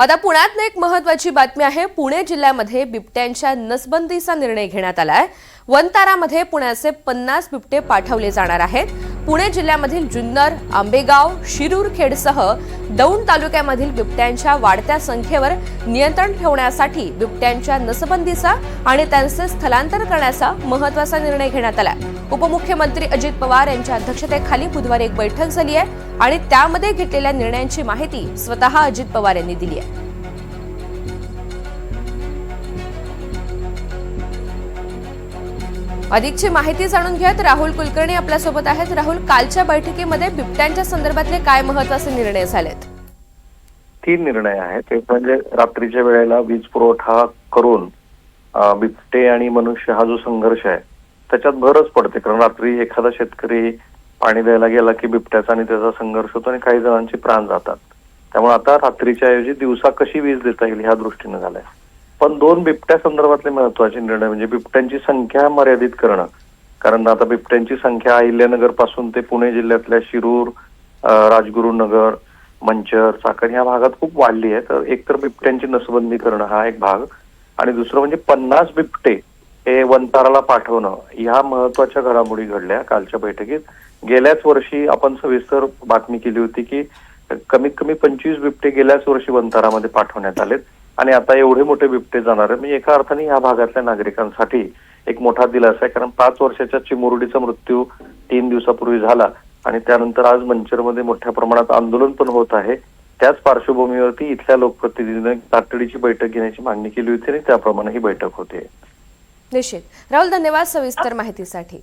आता पुण्यात एक महत्त्वाची बातमी आहे। पुणे जिल्ह्यामध्ये बिबट्यांच्या नसबंदीचा निर्णय घेण्यात आलाय। वनतारामध्ये पुण्याचे 50 बिबटे पाठवले जाणार आहेत। पुणे जिल्ह्यामधील जुन्नर, आंबेगाव, शिरूरखेडसह दौंड तालुक्यामधील बिबट्यांच्या वाढत्या संख्येवर नियंत्रण ठेवण्यासाठी बिबट्यांच्या नसबंदीचा आणि त्यांचे स्थलांतर करण्याचा महत्त्वाचा निर्णय घेण्यात आला। उपमुख्यमंत्री अजित पवार यांच्या अध्यक्षतेखाली बुधवारी एक बैठक झाली आहे आणि त्यामध्ये घेतलेल्या निर्णयांची माहिती स्वतः अजित पवार यांनी दिली आहे। अधिकची माहिती जाणून घेत राहुल कुलकर्णी आपल्या सोबत आहेत। राहुल, कालच्या बैठकीमध्ये बिबट्यांच्या संदर्भातले काय महत्त्वाचे निर्णय झालेत? 3 निर्णय आहेत। एक म्हणजे रात्रीच्या वेळेला वीज पुरवठा करून बिबटे आणि मनुष्य हा जो संघर्ष आहे त्याच्यात भरच पडते, कारण रात्री एखादा शेतकरी पाणी द्यायला गेला की बिबट्याचा आणि त्याचा संघर्ष होतो आणि काही जणांचे प्राण जातात। त्यामुळे आता रात्रीच्या ऐवजी दिवसा कशी वीज देता येईल ह्या दृष्टीने झालंय। पण 2 बिबट्या संदर्भातले महत्त्वाचे निर्णय म्हणजे बिबट्यांची संख्या मर्यादित करणं, कारण आता बिबट्यांची संख्या अहिल्यानगर पासून ते पुणे जिल्ह्यातल्या शिरूर, राजगुरुनगर, मंचर, चाकण या भागात खूप वाढली आहे। तर एक तर बिबट्यांची नसबंदी करणं हा एक भाग, आणि दुसरं म्हणजे 50 बिबटे हे वनताराला पाठवणं, ह्या महत्त्वाच्या घडामोडी घडल्या कालच्या बैठकीत। गेल्याच वर्षी आपण सविस्तर बातमी केली होती की कमीत कमी 25 बिबटे गेल्याच वर्षी वनतारामध्ये पाठवण्यात आलेत आणि आता एवढे मोठे बिबटे जाणार आहे। म्हणजे एका अर्थाने या भागातल्या नागरिकांसाठी एक मोठा दिलासा आहे, कारण 5 वर्षाच्या चिमुरडीचा मृत्यू 3 दिवसापूर्वी झाला आणि त्यानंतर आज मंचरमध्ये मोठ्या प्रमाणात आंदोलन पण होत आहे। त्याच पार्श्वभूमीवरती इथल्या लोकप्रतिनिधींनी तातडीची बैठक घेण्याची मागणी केली होती आणि त्याप्रमाणे ही बैठक होते। निश्चित राहुल, धन्यवाद सविस्तर माहितीसाठी।